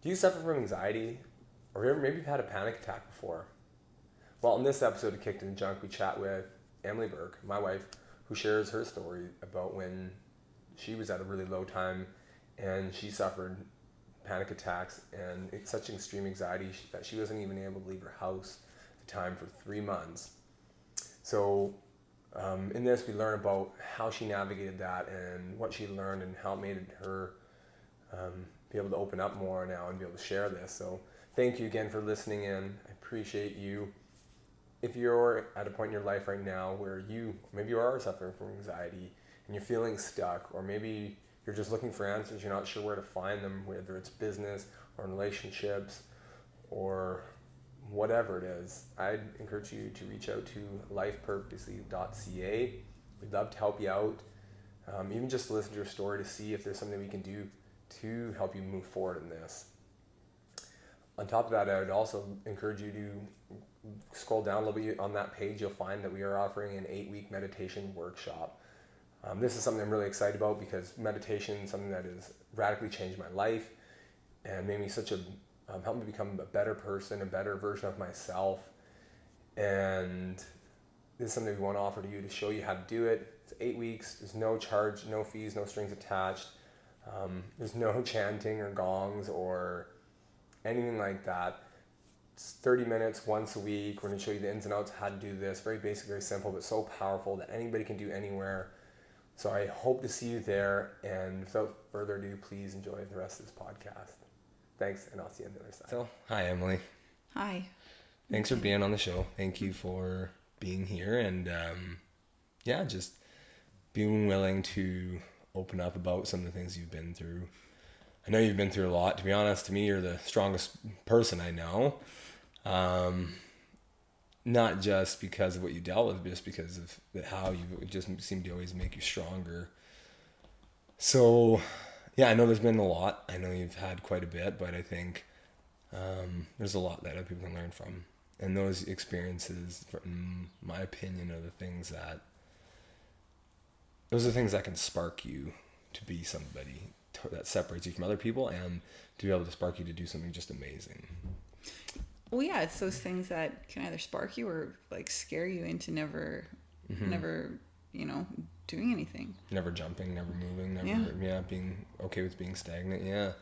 Do you suffer from anxiety? Or maybe you've had a panic attack before? Well, in this episode of Kicked in the Junk, we chat with Emily Burke, my wife, who shares her story about when she was at a really low time and she suffered panic attacks and it's such extreme anxiety that she wasn't even able to leave her house at the time for 3 months. So in this, we learn about how she navigated that and what she learned and how it made her be able to open up more now and be able to share this. So thank you again for listening in. I appreciate you. If you're at a point in your life right now where maybe you are suffering from anxiety and you're feeling stuck, or maybe you're just looking for answers, you're not sure where to find them, whether it's business or in relationships or whatever it is, I'd encourage you to reach out to lifepurposely.ca. We'd love to help you out, even just to listen to your story to see if there's something we can do to help you move forward in this. On top of that, I would also encourage you to scroll down a little bit on that page. You'll find that we are offering an 8-week meditation workshop. This is something I'm really excited about because meditation is something that has radically changed my life and made me helped me become a better person, a better version of myself. And this is something we want to offer to you to show you how to do it. It's 8 weeks. There's no charge, no fees, no strings attached. There's no chanting or gongs or anything like that. It's 30 minutes once a week. We're going to show you the ins and outs of how to do this. Very basic, very simple, but so powerful that anybody can do anywhere. So I hope to see you there. And without further ado, please enjoy the rest of this podcast. Thanks, and I'll see you on the other side. So, hi, Emily. Hi. Thanks for being on the show. Thank you for being here and, just being willing to open up about some of the things you've been through. I know you've been through a lot. To be honest, to me, you're the strongest person I know. Not just because of what you dealt with, but just because of how you just seem to always make you stronger. So, yeah, I know there's been a lot. I know you've had quite a bit, but I think there's a lot that other people can learn from. And those experiences, in my opinion, are the things that can spark you to be somebody that separates you from other people and to be able to spark you to do something just amazing. Well, yeah, it's those things that can either spark you or like scare you into never, doing anything. Never jumping, never moving, being okay with being stagnant. Yeah.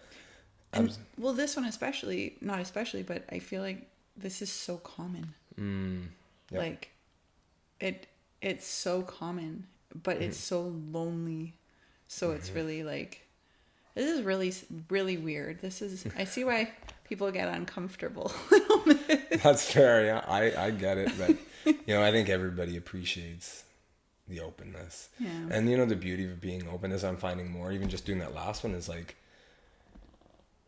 And this one not especially, but I feel like this is so common. Yep. Like it's so common, but it's so lonely. So it's really like, this is really, really weird. I see why people get uncomfortable. That's fair. Yeah, I get it. But, I think everybody appreciates the openness. Yeah. And, the beauty of being open is I'm finding more, even just doing that last one is like,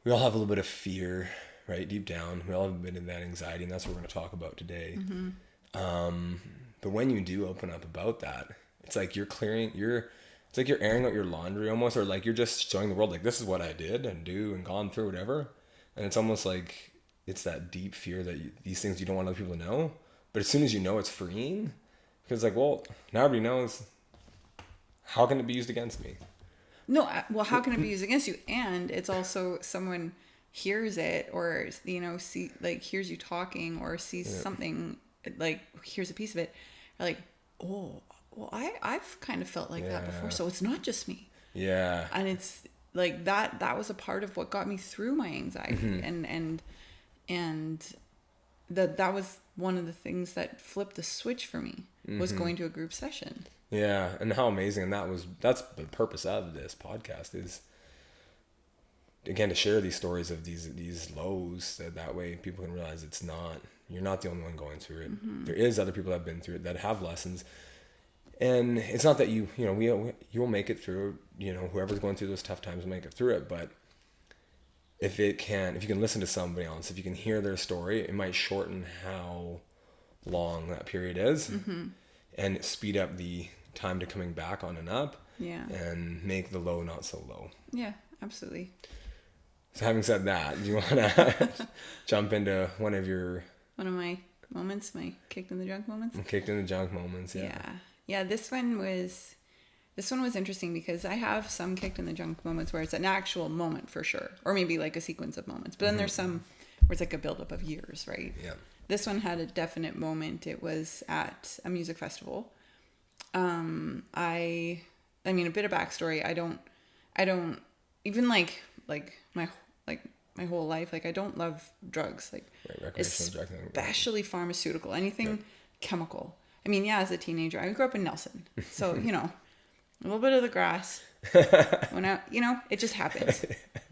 we all have a little bit of fear, right? Deep down, we all have a bit of that anxiety, and that's what we're going to talk about today. Mm-hmm. But when you do open up about that, it's like you're airing out your laundry almost, or like you're just showing the world, like, this is what I did and do and gone through, whatever. And it's almost like it's that deep fear that these things you don't want other people to know. But as soon as you know, it's freeing. Because like, well, now everybody knows. How can it be used against me? No, well, how can it be used against you? And it's also someone hears it or, hears you talking or sees something, like hears a piece of it. Like, oh, well, I've kind of felt like that before. So it's not just me. Yeah. And it's like that was a part of what got me through my anxiety. Mm-hmm. And that was one of the things that flipped the switch for me, was going to a group session. Yeah. And how amazing. And that's the purpose of this podcast is, again, to share these stories of these lows, that way people can realize you're not the only one going through it. Mm-hmm. There is other people that have been through it that have lessons. And it's not that you'll make it through, whoever's going through those tough times will make it through it. But if you can listen to somebody else, if you can hear their story, it might shorten how long that period is, and speed up the time to coming back on and up. Yeah. And make the low not so low. Yeah, absolutely. So having said that, do you want to jump into one of my moments, my kicked in the junk moments? Kicked in the junk moments, yeah. Yeah, this one was This one was interesting because I have some kicked in the junk moments where it's an actual moment for sure, or maybe like a sequence of moments. But then there's some where it's like a buildup of years, right? Yeah. This one had a definite moment. It was at a music festival. I mean, a bit of backstory. I don't even like my whole life. Like, I don't love drugs. Like, Recreational drugs. especially pharmaceutical, anything chemical. I mean, yeah, as a teenager, I grew up in Nelson, so you know, a little bit of the grass. When I, you know, it just happens.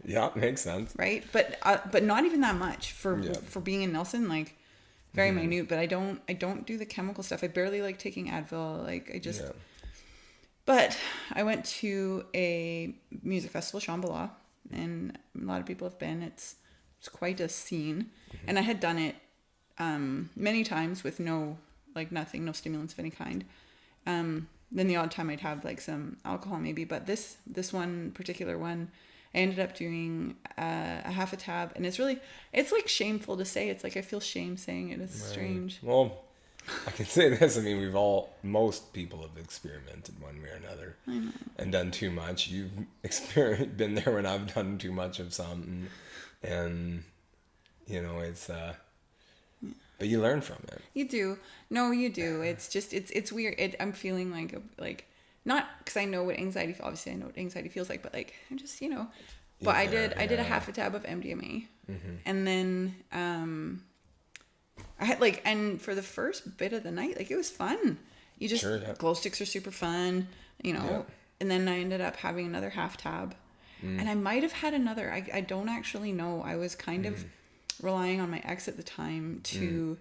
Yeah, makes sense. Right, but not even that much for being in Nelson. Like, very minute. But I don't do the chemical stuff. I barely like taking Advil. Like, I just. Yeah. But I went to a music festival, Shambhala, and a lot of people have been. It's quite a scene, and I had done it many times with no stimulants of any kind. Then the odd time I'd have like some alcohol maybe, but this one particular one, I ended up doing a half a tab, and it's like shameful to say. It's like I feel shame saying it. It's strange. Well, I can say this. I mean, most people have experimented one way or another, I know. And done too much. You've been there when I've done too much of something, and you know it's. But you learn from it. You do. No, you do. It's just it's weird. I'm feeling like not because I know what anxiety. Obviously, I know what anxiety feels like, but like I'm just But I did a half a tab of MDMA, and then I had and for the first bit of the night, like it was fun. You just glow sticks are super fun, And then I ended up having another half tab, and I might have had another. I don't actually know. I was kind of relying on my ex at the time to,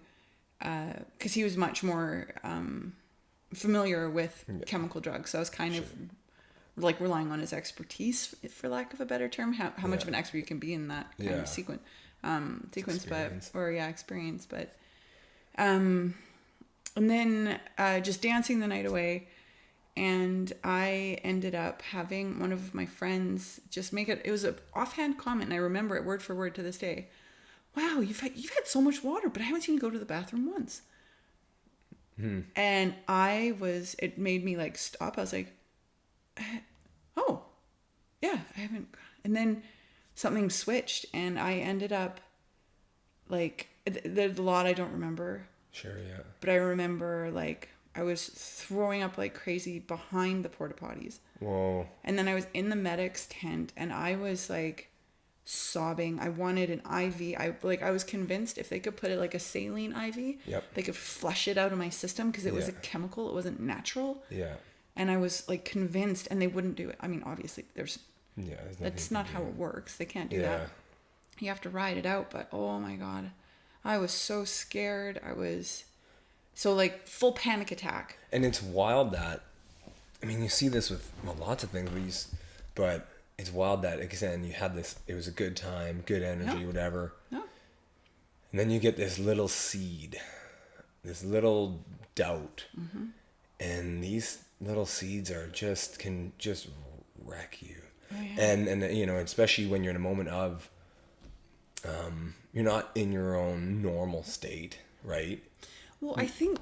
because he was much more familiar with chemical drugs. So I was kind of like relying on his expertise, for lack of a better term. How much of an expert you can be in that kind of sequence, experience. But and then just dancing the night away. And I ended up having one of my friends just make it. It was an offhand comment, and I remember it word for word to this day. Wow, you've had so much water, but I haven't seen you go to the bathroom once. And it made me like stop. I was like, oh, yeah, I haven't. And then something switched, and I ended up like there's a lot I don't remember. Sure, yeah. But I remember like I was throwing up like crazy behind the porta potties. Whoa. And then I was in the medic's tent, and I was like sobbing. I wanted an IV. I was convinced if they could put it like a saline IV, they could flush it out of my system because it was a chemical. It wasn't natural. Yeah. And I was like convinced, and they wouldn't do it. I mean, obviously that's not how it works. They can't do that. You have to ride it out. But oh my God, I was so scared. I was so like full panic attack. And it's wild that, I mean, you see this with lots of things, but it's wild that, again, you had this, it was a good time, good energy, whatever. Yeah. And then you get this little seed, this little doubt. And these little seeds can just wreck you. Oh, yeah. And especially when you're in a moment of, you're not in your own normal state, right? Well, I think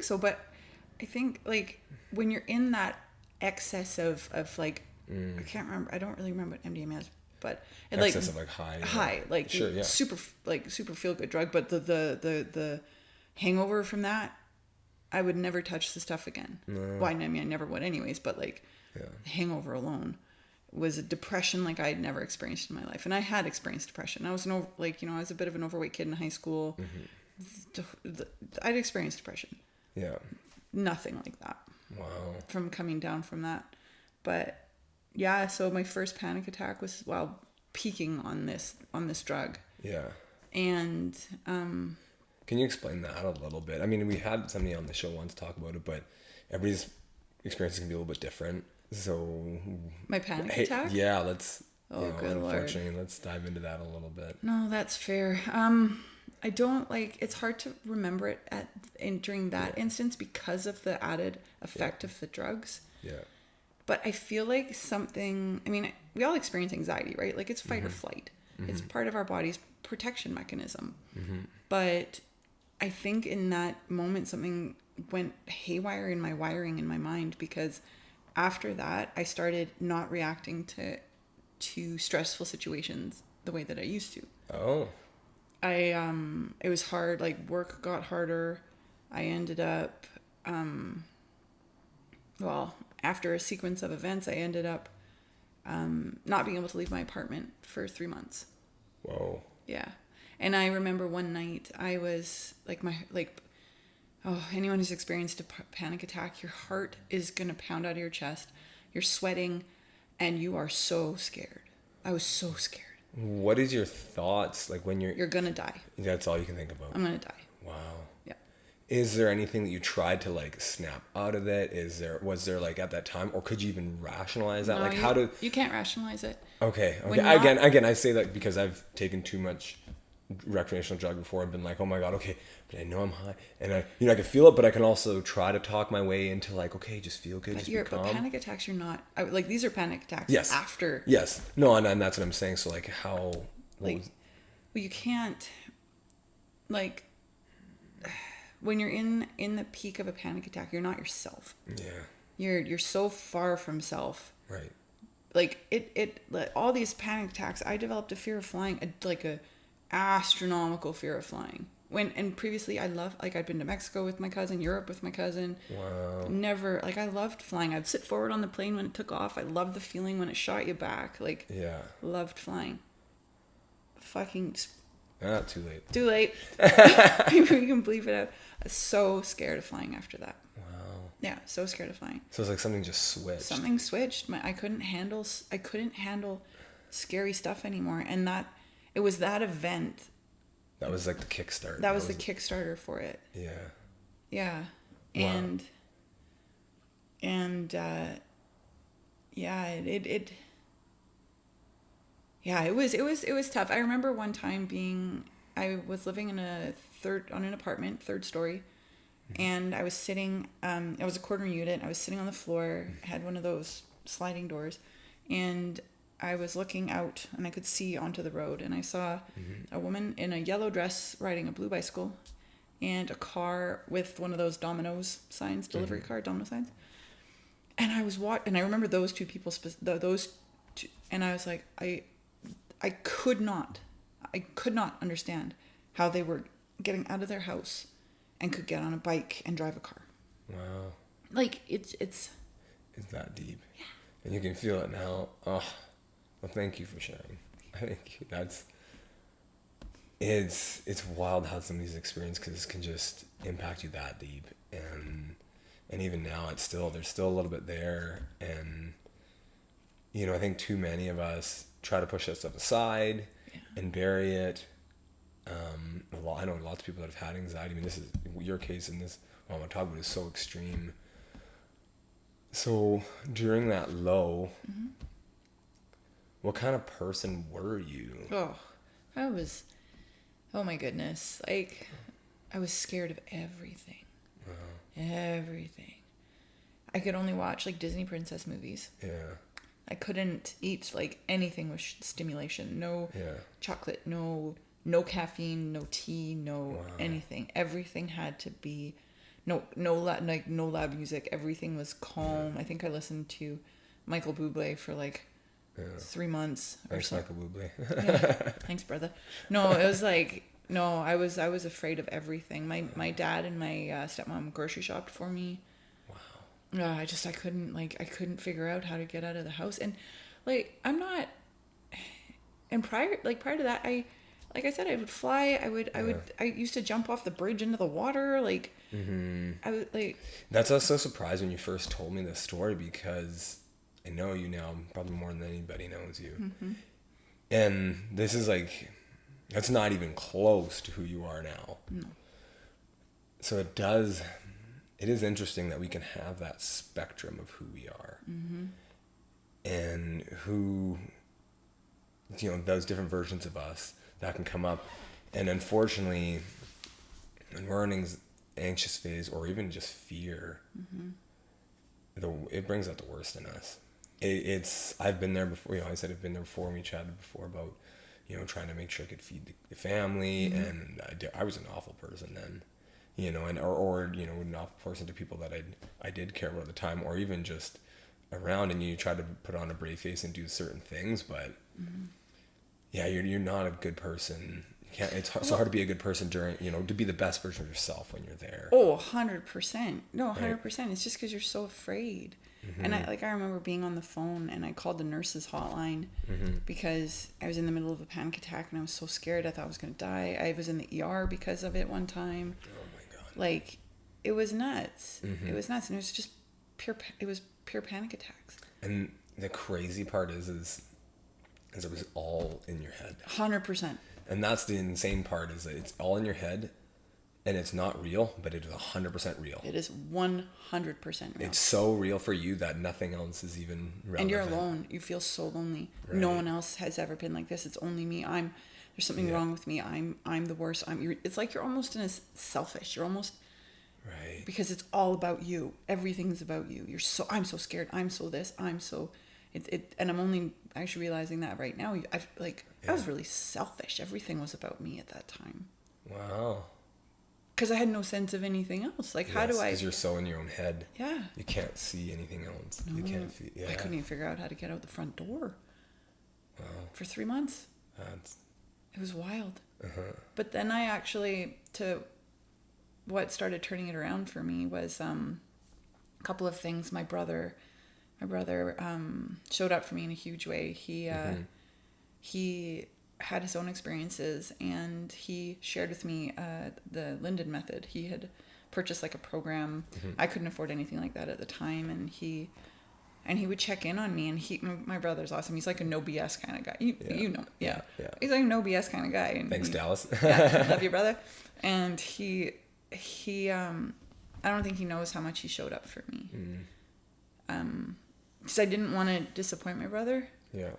so. But I think like when you're in that excess of like, I can't remember. I don't really remember what MDMA is, but it excess of like high, like super feel good drug. But the hangover from that, I would never touch the stuff again. No. Well, I mean, I never would anyways. But like, the hangover alone was a depression like I had never experienced in my life, and I had experienced depression. I was I was a bit of an overweight kid in high school. I'd experienced depression. Yeah. Nothing like that. Wow. From coming down from that. But yeah, so my first panic attack was while peaking on this drug. Yeah. And can you explain that a little bit? I mean, we had somebody on the show once talk about it, but everybody's experience can be a little bit different. So my panic attack? Yeah, let's unfortunately, let's dive into that a little bit. No, that's fair. I don't it's hard to remember it during that instance because of the added effect of the drugs. Yeah. But I feel like something, I mean, we all experience anxiety, right? Like it's fight or flight. It's part of our body's protection mechanism. But I think in that moment, something went haywire in my wiring in my mind because after that, I started not reacting to stressful situations the way that I used to. Oh. It was hard, like work got harder. I ended up, well, after a sequence of events, I ended up not being able to leave my apartment for 3 months. Whoa. Yeah. And I remember one night I was like, anyone who's experienced a panic attack, your heart is going to pound out of your chest. You're sweating and you are so scared. I was so scared. What is your thoughts like when You're going to die. That's all you can think about? I'm going to die. Wow. Yeah. Is there anything that you tried to like snap out of it? Was there like at that time, or could you even rationalize that? No, Like how to? You can't rationalize it. Okay. When Again, I say that because I've taken too much recreational drug before and been like, oh my god, okay, but I know I'm high, and I can feel it, but I can also try to talk my way into like, okay, just feel good, just be calm. But panic attacks, you're not like these are panic attacks. Yes. After. Yes. No, and that's what I'm saying. So like how? Well, you can't, like, when you're in the peak of a panic attack, you're not yourself. Yeah. You're so far from self. Right. Like like, all these panic attacks, I developed a fear of flying, like a astronomical fear of flying. And previously I'd been to Mexico with my cousin, Europe with my cousin. Wow. Never, like, I loved flying. I'd sit forward on the plane when it took off. I loved the feeling when it shot you back. Like, Yeah. loved flying. Fucking Too late. too late. Maybe we can bleep it out. I was so scared of flying after that. Wow. Yeah, so scared of flying. So it's like something just switched. Something switched. I couldn't handle scary stuff anymore, and it was that event. That was like the kickstart. That was the Kickstarter for it. Yeah. Yeah. Wow. And it was tough. I remember one time I was living on an apartment, third story, and I was sitting, it was a corner unit. I was sitting on the floor, had one of those sliding doors, and I was looking out and I could see onto the road, and I saw a woman in a yellow dress riding a blue bicycle and a car with one of those Domino's signs, delivery car, Domino signs. And I was and I remember those two people, and I was like, I could not understand how they were getting out of their house and could get on a bike and drive a car. Wow. Like, it's that deep. Yeah. And you can feel it now. Oh, well, thank you for sharing. I think it's wild how some of these experiences can just impact you that deep. And even now there's still a little bit there. And, I think too many of us try to push that stuff aside and bury it. I know lots of people that have had anxiety. I mean, this is your case, and this, what I'm going to talk about is so extreme. So during that low, what kind of person were you? Oh my goodness. Like, I was scared of everything. Everything. I could only watch like Disney princess movies. Yeah. I couldn't eat like anything with stimulation. No chocolate, no caffeine, no tea, no anything. Everything had to be no loud music. Everything was calm. I think I listened to Michael Bublé for like 3 months or so. Michael Bublé. Yeah. Thanks, brother. No, it was like, no, I was afraid of everything. My dad and my stepmom grocery shopped for me. Wow. I couldn't figure out how to get out of the house. And like, prior to that, like I said, I would fly. I used to jump off the bridge into the water. Like, I would like. That's I was so surprised when you first told me this story, because I know you now probably more than anybody knows you. Mm-hmm. And this is like, that's not even close to who you are now. No. So it is interesting that we can have that spectrum of who we are. Mm-hmm. And who, those different versions of us that can come up. And unfortunately, when we're in anxious phase or even just fear, it brings out the worst in us. I've been there before. I said I've been there before, and we chatted before about, trying to make sure I could feed the family, and I was an awful person then, or an awful person to people that I did care about at the time, or even just around, and you try to put on a brave face and do certain things, but yeah, you're not a good person. You can't. It's so hard to be a good person during, to be the best version of yourself when you're there. Oh, 100%. No, Right. 100%. It's just because you're so afraid. And I remember being on the phone and I called the nurses hotline because I was in the middle of a panic attack and I was so scared. I thought I was going to die. I was in the ER because of it one time. Oh my God. Like, it was nuts. It was nuts. And it was just it was pure panic attacks. And the crazy part is it was all in your head. 100%. And that's the insane part, is that it's all in your head, and it's not real, but it is 100% real. It is 100% real. It's so real for you that nothing else is even relevant. And you're alone. You feel so lonely. Right. No one else has ever been like this. It's only me. There's something wrong with me. I'm the worst. It's like you're almost in a selfish. You're almost Right. because it's all about you. Everything's about you. I'm so scared. I'm so this. I'm so and I'm only actually realizing that right now. I was really selfish. Everything was about me at that time. Wow. Because I had no sense of anything else. Like, how do I? Because you're so in your own head. Yeah. You can't see anything else. No, You can't feel. Yeah. I couldn't even figure out how to get out the front door. Wow. For 3 months. That's. It was wild. Uh-huh. But then what started turning it around for me was a couple of things. My brother showed up for me in a huge way. He had his own experiences, and he shared with me the Linden method. He had purchased like a program. I couldn't afford anything like that at the time, and he would check in on me. And my brother's awesome. He's like a no BS kind of guy. You know, yeah. He's like a no BS kind of guy. And Thanks, Dallas. Yeah, love you, brother. And he I don't think he knows how much he showed up for me. Because I didn't want to disappoint my brother. Yeah.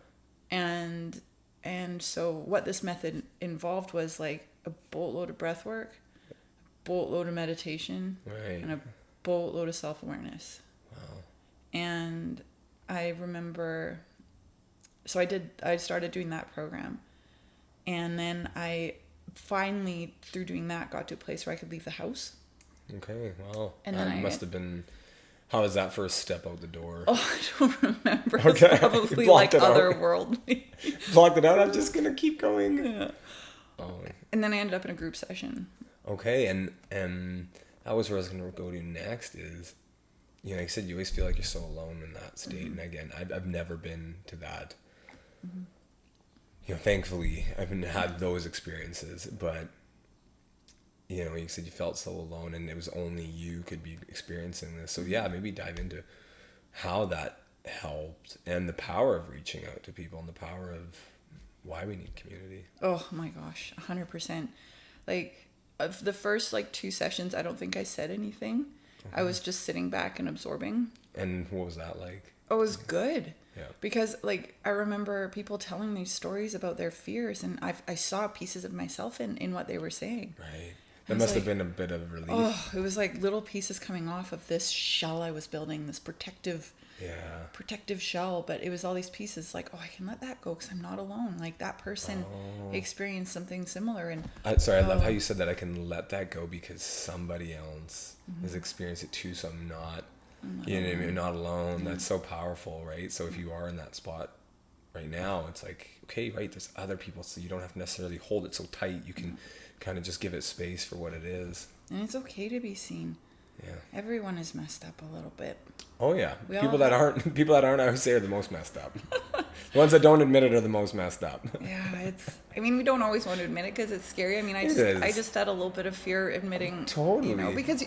And so what this method involved was like a boatload of breath work, a boatload of meditation, Right. and a boatload of self-awareness. Wow. And I remember, so I started doing that program. And then I finally, through doing that, got to a place where I could leave the house. Okay. Wow. And then it must have been. How was that first step out the door? Oh, I don't remember. Okay. It's probably Blocked like it out. otherworldly. Blocked it out. I'm just gonna keep going. Yeah. Oh. And then I ended up in a group session. Okay, and that was where I was gonna go to next. Is, like I said, you always feel like you're so alone in that state. And again, I've never been to that. Thankfully, I haven't had those experiences, but you said you felt so alone, and it was only you could be experiencing this. So yeah, maybe dive into how that helped, and the power of reaching out to people, and the power of why we need community. Oh my gosh, 100%. Like, of the first 2 sessions, I don't think I said anything. I was just sitting back and absorbing. And what was that like? It was good. Yeah. Because I remember people telling me stories about their fears, and I saw pieces of myself in what they were saying. Right. That must have been a bit of relief. Oh, it was like little pieces coming off of this shell I was building, this protective shell. But it was all these pieces I can let that go because I'm not alone. Like, that person experienced something similar. And I love how you said that. I can let that go because somebody else has experienced it too. So I'm not, I'm not alone. That's so powerful, right? So if you are in that spot right now, it's like, okay, right, there's other people, so you don't have to necessarily hold it so tight. You can kind of just give it space for what it is. And it's okay to be seen. Yeah. Everyone is messed up a little bit. Oh yeah. People that aren't, I would say, are the most messed up. The ones that don't admit it are the most messed up. Yeah, we don't always want to admit it because it's scary. I mean, I just had a little bit of fear admitting. Totally. Because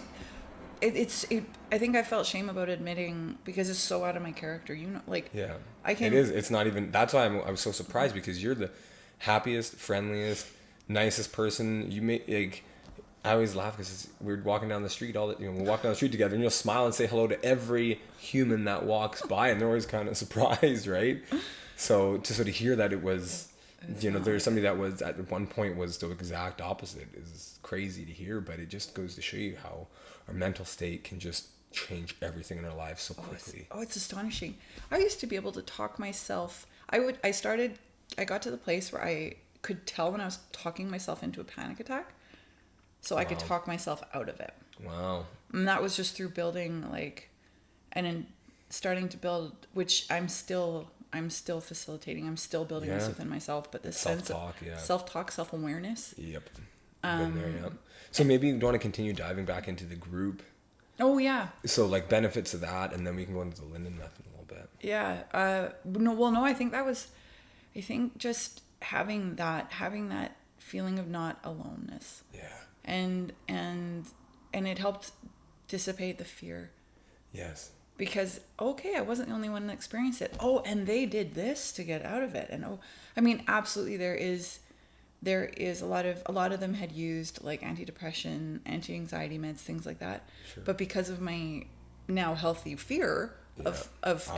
I think I felt shame about admitting because it's so out of my character. Yeah. It is. It's not even. That's why I was so surprised, because you're the happiest, friendliest, nicest person. I always laugh because we're walking down the street we'll walk down the street together, and you'll smile and say hello to every human that walks by, and they're always kind of surprised, right? So to sort of hear that it was, there's somebody that was at one point was the exact opposite is crazy to hear, but it just goes to show you how our mental state can just change everything in our lives so quickly. It's astonishing. I used to be able to talk myself. I got to the place where I could tell when I was talking myself into a panic attack. So I could talk myself out of it. Wow. And that was just through building an starting to build, which I'm still facilitating. I'm still building this within myself, but this sense of self-talk, self-awareness. Yep. Been there, yeah. So maybe you want to continue diving back into the group. Oh yeah. So like benefits of that, and then we can go into the Linden method a little bit. Yeah. No. I think just having that feeling of not aloneness. Yeah. And it helped dissipate the fear. Yes. Because I wasn't the only one that experienced it. Oh, and they did this to get out of it. And absolutely there is a lot of them had used like antidepressant, anti-anxiety meds, things like that. Sure. But because of my now healthy fear of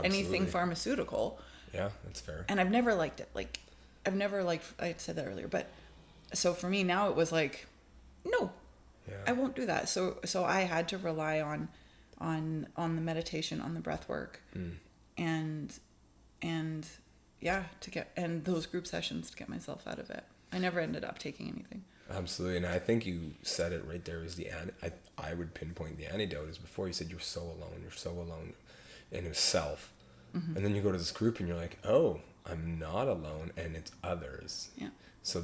anything pharmaceutical. Yeah, that's fair. And I've never liked it. I said that earlier, but so for me now it was like, no, I won't do that. So I had to rely on the meditation, on the breath work, and those group sessions to get myself out of it. I never ended up taking anything. Absolutely. And I think you said it right there is I would pinpoint the antidote is before you said you're so alone in yourself. Mm-hmm. And then you go to this group and you're like, oh, I'm not alone and it's others. Yeah. So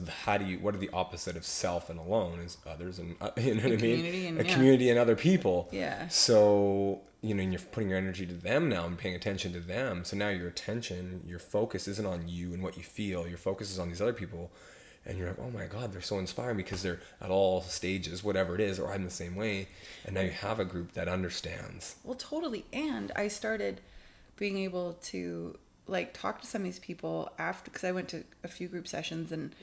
what are the opposite of self and alone is others and you know what I mean? Community and other people. Yeah. So, and you're putting your energy to them now and paying attention to them. So now your focus isn't on you and what you feel. Your focus is on these other people. And you're like, oh my God, they're so inspiring because they're at all stages, whatever it is, or I'm the same way. And now you have a group that understands. Well, totally. And I started being able to like talk to some of these people after, because I went to a few group sessions and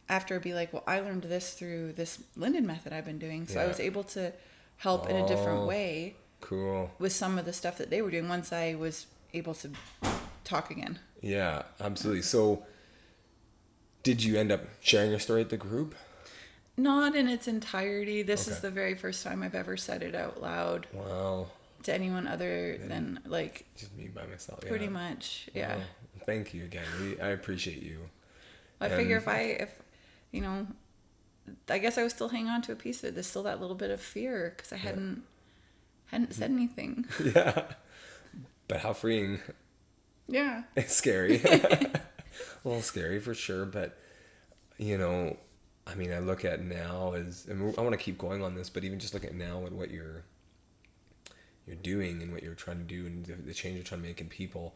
after I'd be like, well, I learned this through this Linden method I've been doing. So I was able to help in a different way. Cool. With some of the stuff that they were doing once I was able to talk again. Yeah, absolutely. So did you end up sharing your story at the group? Not in its entirety. This is the very first time I've ever said it out loud. Wow. To anyone other than like just me by myself. Pretty much, yeah. Well, thank you again. I appreciate you. I figure if I guess I was still hanging on to a piece of it. There's still that little bit of fear because I hadn't said anything. Yeah, but how freeing. Yeah. It's scary. A little scary for sure, but I look at now and I want to keep going on this, but even just look at now at what you're doing and what you're trying to do and the change you're trying to make in people,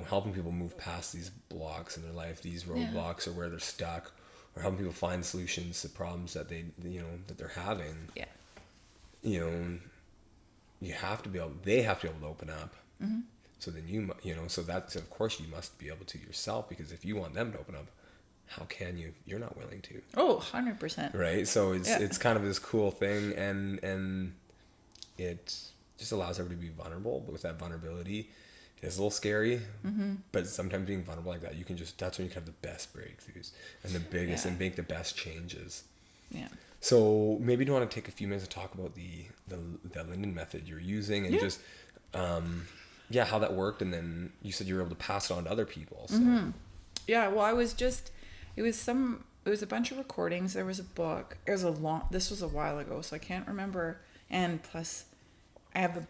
helping people move past these blocks in their life, these roadblocks or where they're stuck, or helping people find solutions to problems that that they're having. Yeah. They have to be able to open up. Mm-hmm. So then so that's, of course you must be able to yourself, because if you want them to open up, how can you? You're not willing to. Oh, 100%. Right. So it's kind of this cool thing, and it just allows everybody to be vulnerable. But with that vulnerability, it's a little scary. Mm-hmm. But sometimes being vulnerable like that, that's when you can have the best breakthroughs and the biggest and make the best changes. Yeah. So maybe you want to take a few minutes to talk about the Linden method you're using and just how that worked, and then you said you were able to pass it on to other people. So. Mm-hmm. Yeah. Well, it was a bunch of recordings. There was a book. This was a while ago, so I can't remember. And plus, I have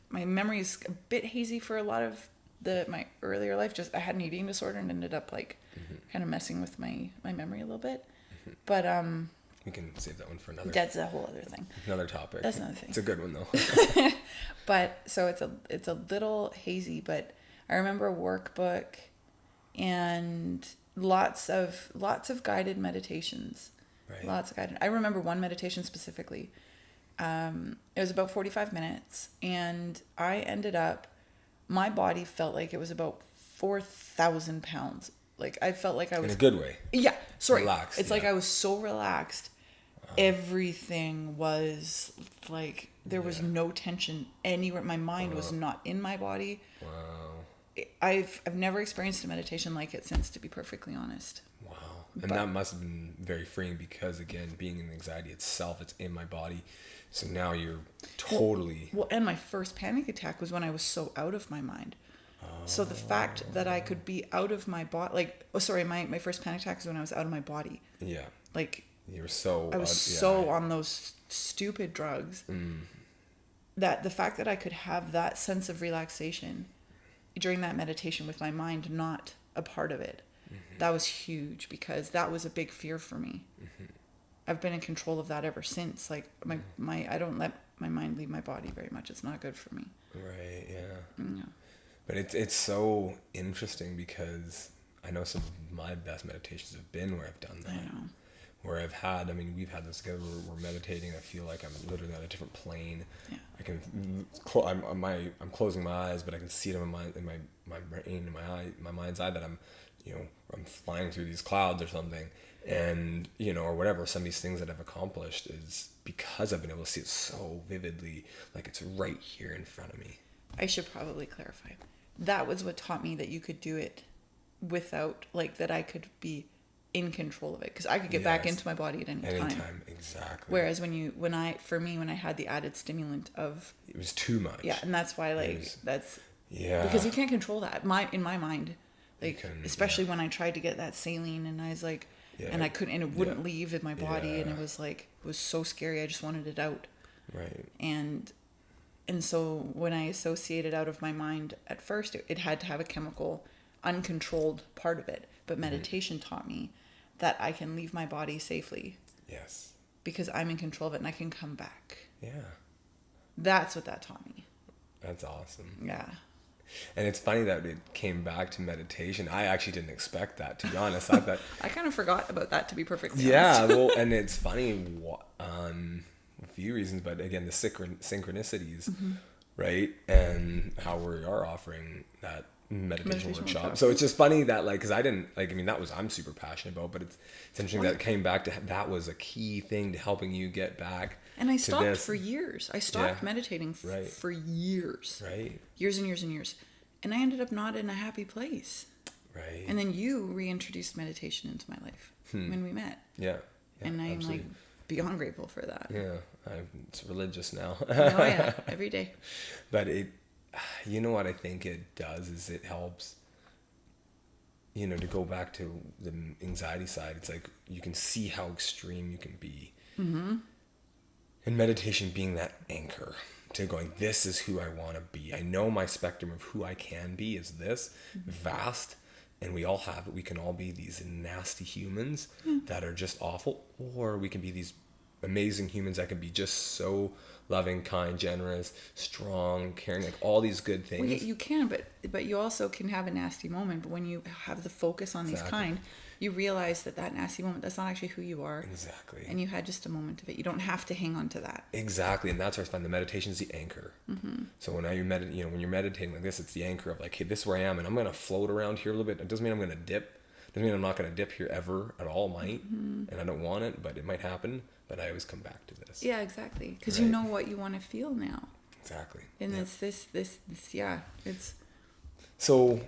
my memory is a bit hazy for a lot of my earlier life. Just I had an eating disorder and ended up kind of messing with my memory a little bit. Mm-hmm. But we can save that one for another. That's a whole other thing. Another topic. That's another thing. It's a good one though. But so it's a little hazy, but I remember a workbook and lots of guided meditations. Right. Lots of guided. I remember one meditation specifically. It was about 45 minutes, and I ended up, my body felt like it was about 4,000 pounds. Like I felt like I was in a good way. Yeah. Sorry. Relaxed. It's like I was so relaxed. Everything was like there was no tension anywhere. My mind was not in my body. Wow. I've never experienced a meditation like it since, to be perfectly honest. Wow. And that must have been very freeing because, again, being in anxiety itself, it's in my body. So now you're totally... Well, and my first panic attack was when I was so out of my mind. So the fact that I could be out of my body... my first panic attack was when I was out of my body. Yeah. Like... You were so... I was so on those stupid drugs. Mm. that the fact that I could have that sense of relaxation during that meditation with my mind not a part of it, that was huge, because that was a big fear for me. I've been in control of that ever since. Like my I don't let my mind leave my body very much. It's not good for me. Right. Yeah. Yeah. But it's so interesting, because I know some of my best meditations have been where I've done that. I know. Where I've had, I mean, we've had this together where we're meditating. I feel like I'm literally on a different plane. Yeah. I can, I'm closing my eyes, but I can see it in my brain, in my mind's eye, that I'm, I'm flying through these clouds or something, and or whatever. Some of these things that I've accomplished is because I've been able to see it so vividly, like it's right here in front of me. I should probably clarify. That was what taught me that you could do it without, like, that I could be in control of it, because I could get back into my body at any time. Exactly. Whereas when I had the added stimulant of, it was too much. Yeah, and that's why, like, yeah, because you can't control that. In my mind, like, especially when I tried to get that saline, and I was like, and I couldn't, and it wouldn't leave in my body, and it was like, it was so scary. I just wanted it out. Right. And so when I associated out of my mind at first, it had to have a chemical, uncontrolled part of it. But meditation taught me that I can leave my body safely. Yes. Because I'm in control of it, and I can come back. Yeah. That's what that taught me. That's awesome. Yeah. And it's funny that it came back to meditation. I actually didn't expect that, to be honest. I thought I kind of forgot about that, to be perfectly honest. Yeah, well, and it's funny, a few reasons, but again, the synchronicities, right? And how we are offering that meditation workshop. So it's just funny that, like, because I didn't, like, I mean, I'm super passionate about, but it's interesting that it came back to, that was a key thing to helping you get back. And I stopped for years. I stopped meditating right. for years. Right. Years and years and years. And I ended up not in a happy place. Right. And then you reintroduced meditation into my life when we met. Yeah. And I'm like beyond grateful for that. Yeah. It's religious now. Oh yeah. Every day. But you know what I think it does is it helps, to go back to the anxiety side. It's like you can see how extreme you can be. Mm-hmm. And meditation being that anchor to going, this is who I want to be. I know my spectrum of who I can be is this vast, and we all have it. We can all be these nasty humans that are just awful, or we can be these amazing humans that can be just so loving, kind, generous, strong, caring, like all these good things. Well, you can, but you also can have a nasty moment. But when you have the focus on these kind, you realize that nasty moment, that's not actually who you are. Exactly. And you had just a moment of it. You don't have to hang on to that. Exactly. And that's where I find the meditation is the anchor. Mm-hmm. So when when you're meditating like this, it's the anchor of like, hey, this is where I am, and I'm going to float around here a little bit. It doesn't mean I'm going to dip. It doesn't mean I'm not going to dip here ever at all. Might. And I don't want it, but it might happen. But I always come back to this. Yeah, exactly. Because you know what you want to feel now. Exactly. And it's this, yeah. It's. So,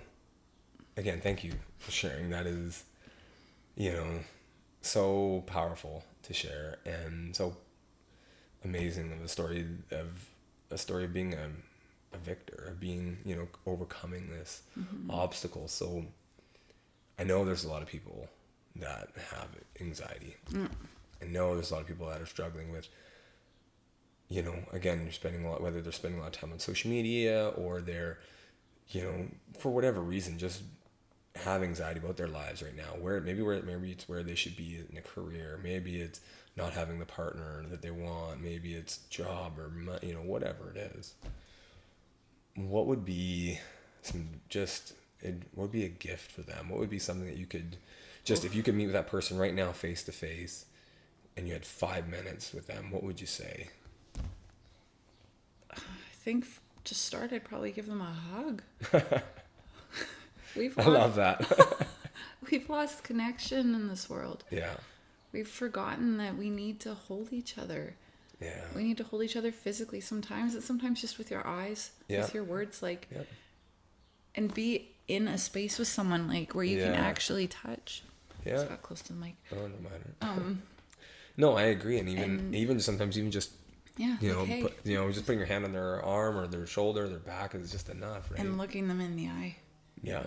again, thank you for sharing. That is, so powerful to share, and so amazing of a story of being a victor, of being, overcoming this obstacle. So I know there's a lot of people that have anxiety. I know there's a lot of people that are struggling with, again, whether they're spending a lot of time on social media, or they're, for whatever reason, just have anxiety about their lives right now, maybe it's where they should be in a career, maybe it's not having the partner that they want, maybe it's job or whatever it is. What would be what would be a gift for them? What would be something that you could if you could meet with that person right now face to face and you had 5 minutes with them, what would you say? I think to start, I'd probably give them a hug. I love that. We've lost connection in this world. Yeah. We've forgotten that we need to hold each other. Yeah. We need to hold each other physically sometimes. It's sometimes just with your eyes, with your words, like, and be in a space with someone like where you can actually touch. Yeah. Just got close to the mic. Oh, no matter. No, I agree, and even sometimes even just hey. just putting your hand on their arm or their shoulder, their back is just enough, right? And looking them in the eye. Yeah,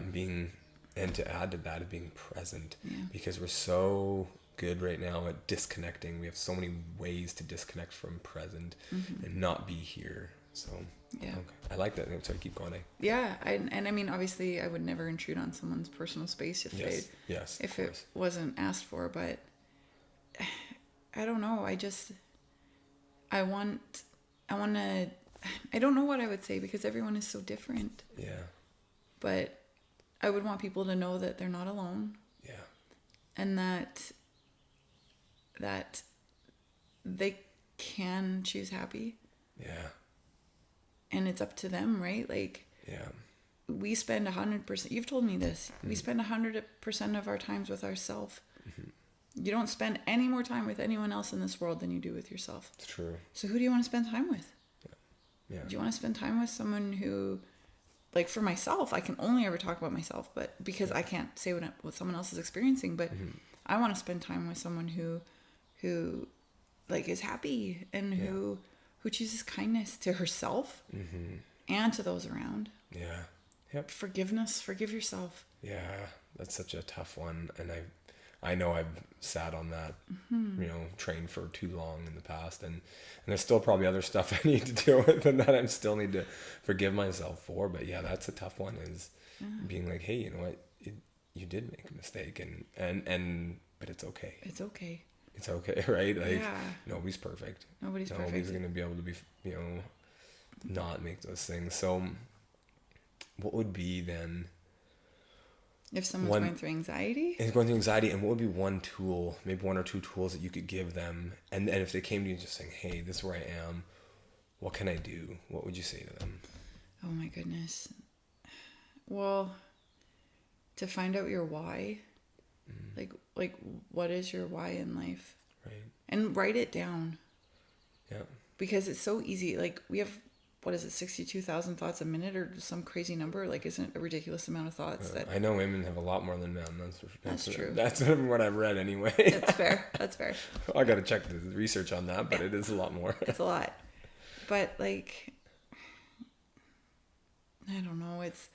and to add to that of being present, because we're so good right now at disconnecting. We have so many ways to disconnect from present and not be here. So Yeah. okay. I like that. Sorry, keep going. Yeah, and I mean, obviously, I would never intrude on someone's personal space if if it wasn't asked for. But I don't know. I want to. I don't know what I would say because everyone is so different. Yeah. But I would want people to know that they're not alone. Yeah. And that they can choose happy. Yeah. And it's up to them, right? Like, yeah. We spend 100%. You've told me this. We spend 100% of our times with ourselves. You don't spend any more time with anyone else in this world than you do with yourself. It's true. So who do you want to spend time with? Yeah. Do you want to spend time with someone who, like for myself, I can only ever talk about myself, but because I can't say what someone else is experiencing, but I want to spend time with someone who like is happy and who chooses kindness to herself and to those around. Yeah. Yep. Forgiveness, forgive yourself. Yeah, that's such a tough one, and I know I've sat on that, train for too long in the past, and there's still probably other stuff I need to deal with, and that I still need to forgive myself for. But yeah, that's a tough one. Is being like, hey, you know what, you did make a mistake, and but it's okay. It's okay. It's okay, right? Like nobody's perfect. Nobody's gonna be able to be, not make those things. So, what would be then? If someone's going through anxiety? And going through anxiety, and what would be one tool, maybe one or two tools that you could give them? And if they came to you just saying, hey, this is where I am, what can I do? What would you say to them? Oh my goodness. Well, to find out your why, like what is your why in life? Right. And write it down. Yeah. Because it's so easy. Like we have, 62,000 thoughts a minute or some crazy number? Like, isn't it a ridiculous amount of thoughts that... I know women have a lot more than men. That's true. That's what I've read anyway. That's fair. That's fair. I got to check the research on that, but it is a lot more. It's a lot. But, like, I don't know. It's...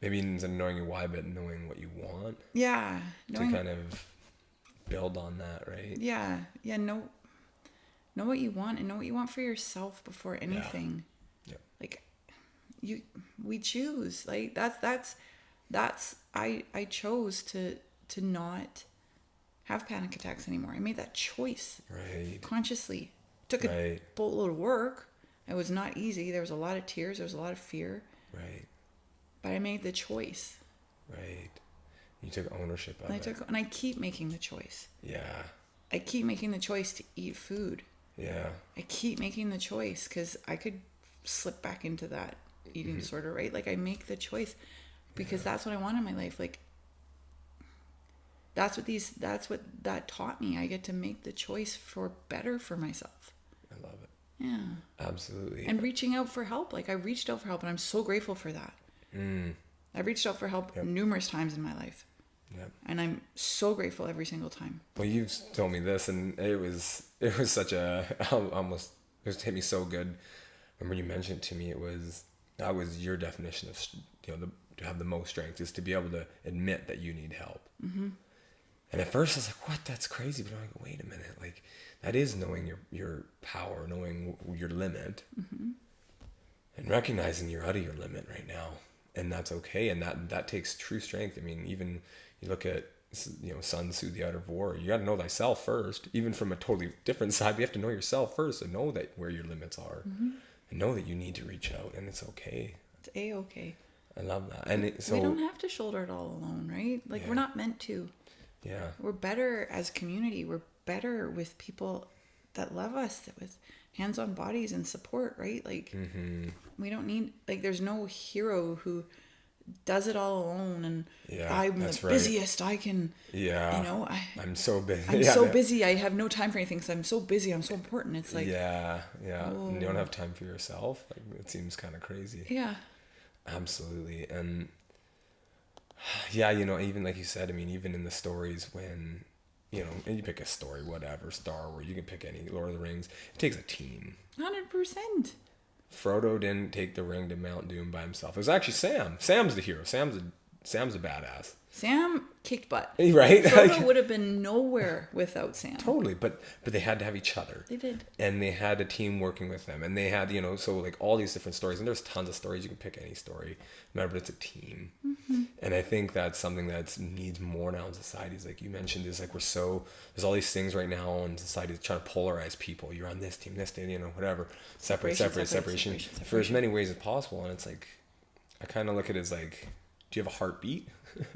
Maybe instead of knowing your why, but knowing what you want. Yeah. To kind of build on that, right? Yeah. Yeah, know what you want and know what you want for yourself before anything. Yeah. Like we choose, like that's I chose to not have panic attacks anymore. I made that choice. Right. Consciously. Took a boatload of work. It was not easy. There was a lot of tears, there was a lot of fear. Right. But I made the choice. Right. You took ownership of it. And I keep making the choice. Yeah. I keep making the choice to eat food. Yeah. I keep making the choice because I could slip back into that eating disorder, right? Like I make the choice because that's what I want in my life. Like that's what that taught me. I get to make the choice for better for myself. I love it. Yeah. Absolutely. And reaching out for help. Like I reached out for help and I'm so grateful for that. I've reached out for help numerous times in my life. Yep. And I'm so grateful every single time. Well, you've told me this, and it was such a it hit me so good. When you mentioned it to me, that was your definition of to have the most strength is to be able to admit that you need help. Mm-hmm. And at first I was like, what? That's crazy. But I'm like, wait a minute, like that is knowing your power, knowing your limit, and recognizing you're out of your limit right now, and that's okay, and that takes true strength. I mean, even you look at Sun Tzu, the Art of War. You got to know thyself first, even from a totally different side. You have to know yourself first and know that where your limits are. And know that you need to reach out, and it's okay. It's A-okay. I love that. And we don't have to shoulder it all alone, right? Like we're not meant to. Yeah. We're better as a community. We're better with people that love us, with hands-on bodies and support, right? Like we don't need, like there's no hero who does it all alone and I'm the busiest I can. Yeah. I'm so busy. I'm so busy. I have no time for anything because I'm so busy. I'm so important. It's like yeah. And you don't have time for yourself. Like it seems kind of crazy. Yeah. Absolutely. And yeah, even like you said, I mean, even in the stories when and you pick a story, whatever, Star Wars, you can pick any, Lord of the Rings. It takes a team. 100%. Frodo didn't take the ring to Mount Doom by himself. It was actually Sam. Sam's the hero. Sam's Sam's a badass. Sam kicked butt. Right? Frodo would have been nowhere without Sam. Totally, but they had to have each other. They did. And they had a team working with them, and they had, so like all these different stories, and there's tons of stories. You can pick any story, but it's a team. Mm-hmm. And I think that's something that needs more now in society. Is like you mentioned, is like there's all these things right now in society that's trying to polarize people. You're on this team, whatever. Separation for as many ways as possible. And it's like, I kind of look at it as like, do you have a heartbeat?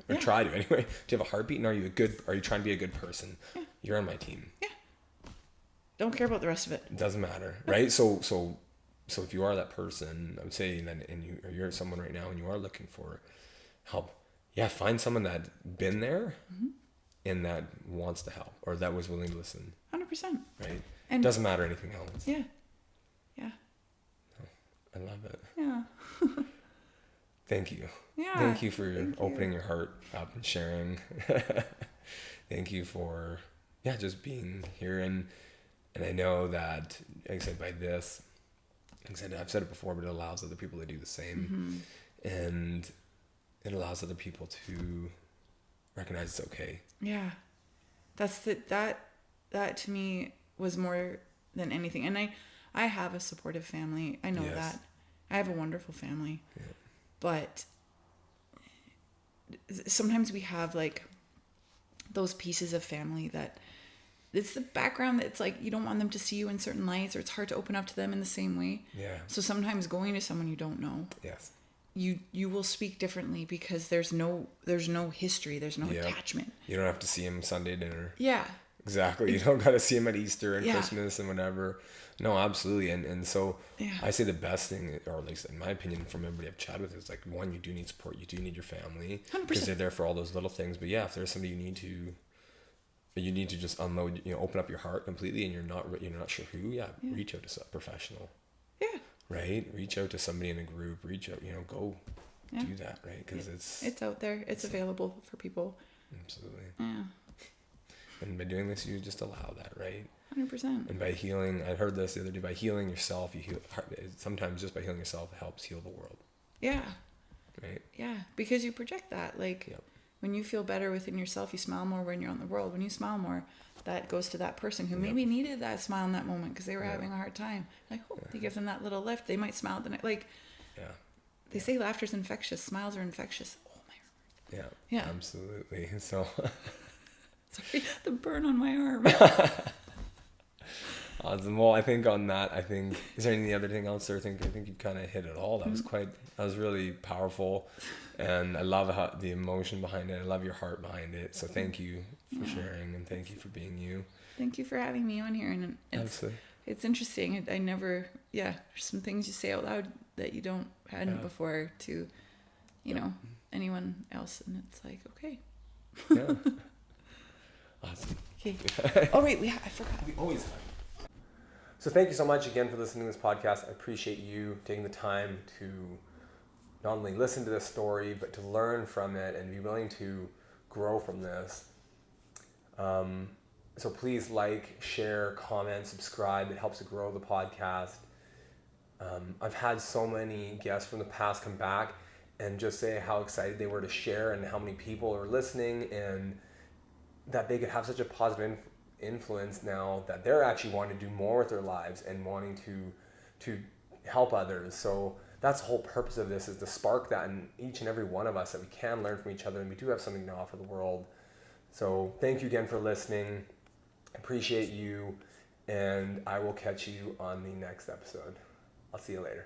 Or try to anyway. Do you have a heartbeat? And are you trying to be a good person? Yeah. You're on my team. Yeah. Don't care about the rest of it. It doesn't matter, right? So if you are that person, I would say that, you're someone right now and you are looking for help, find someone that's been there and that wants to help or that was willing to listen. 100%. Right? And doesn't matter anything else. Yeah. Yeah. I love it. Yeah. Thank you. Yeah. Thank you for opening your heart up and sharing. Thank you for just being here, and I know that, like I said, by this, like I said, I've said it before, but it allows other people to do the same, and it allows other people to recognize it's okay. Yeah, that to me was more than anything, and I have a supportive family. I know that I have a wonderful family, but sometimes we have like those pieces of family that it's the background that it's like you don't want them to see you in certain lights, or it's hard to open up to them in the same way. Yeah. So sometimes going to someone you don't know, you will speak differently because there's no history, there's no attachment. You don't have to see him Sunday dinner. Yeah. Exactly. You don't got to see him at Easter and Christmas and whatever. No, absolutely. And so I say the best thing, or at least in my opinion, from everybody I've chatted with, is like, one, you do need support. You do need your family. 100%. Because they're there for all those little things. But if there's somebody you need to just unload, open up your heart completely, and you're not sure who, reach out to a professional. Yeah. Right? Reach out to somebody in a group. Reach out, go do that, right? Because it's out there. It's available for people. Absolutely. Yeah. And by doing this, you just allow that, right? 100%. And by healing, I heard this the other day, by healing yourself, you heal. Sometimes just by healing yourself, it helps heal the world. Yeah. Right? Yeah, because you project that. Like, when you feel better within yourself, you smile more when you're on the world. When you smile more, that goes to that person who maybe needed that smile in that moment because they were having a hard time. Like, you give them that little lift. They might smile the night. Like, they say laughter's infectious. Smiles are infectious. Oh, my word. Yeah. Yeah. Absolutely. So... Sorry, the burn on my arm. Awesome. Well, I think on that, is there any other thing else? I think you kind of hit it all. That was really powerful, and I love the emotion behind it. I love your heart behind it. So thank you for sharing, and thank you for being you. Thank you for having me on here, and it's interesting. I never, there's some things you say out loud that you hadn't before to, anyone else, and it's like, okay. Yeah. Awesome. Okay. Oh wait, I forgot. We always have. So thank you so much again for listening to this podcast. I appreciate you taking the time to not only listen to this story, but to learn from it and be willing to grow from this. So please share, comment, subscribe. It helps to grow the podcast. I've had so many guests from the past come back and just say how excited they were to share and how many people are listening, and that they could have such a positive influence now that they're actually wanting to do more with their lives and wanting to help others. So that's the whole purpose of this, is to spark that in each and every one of us, that we can learn from each other and we do have something to offer the world. So thank you again for listening. I appreciate you, and I will catch you on the next episode. I'll see you later.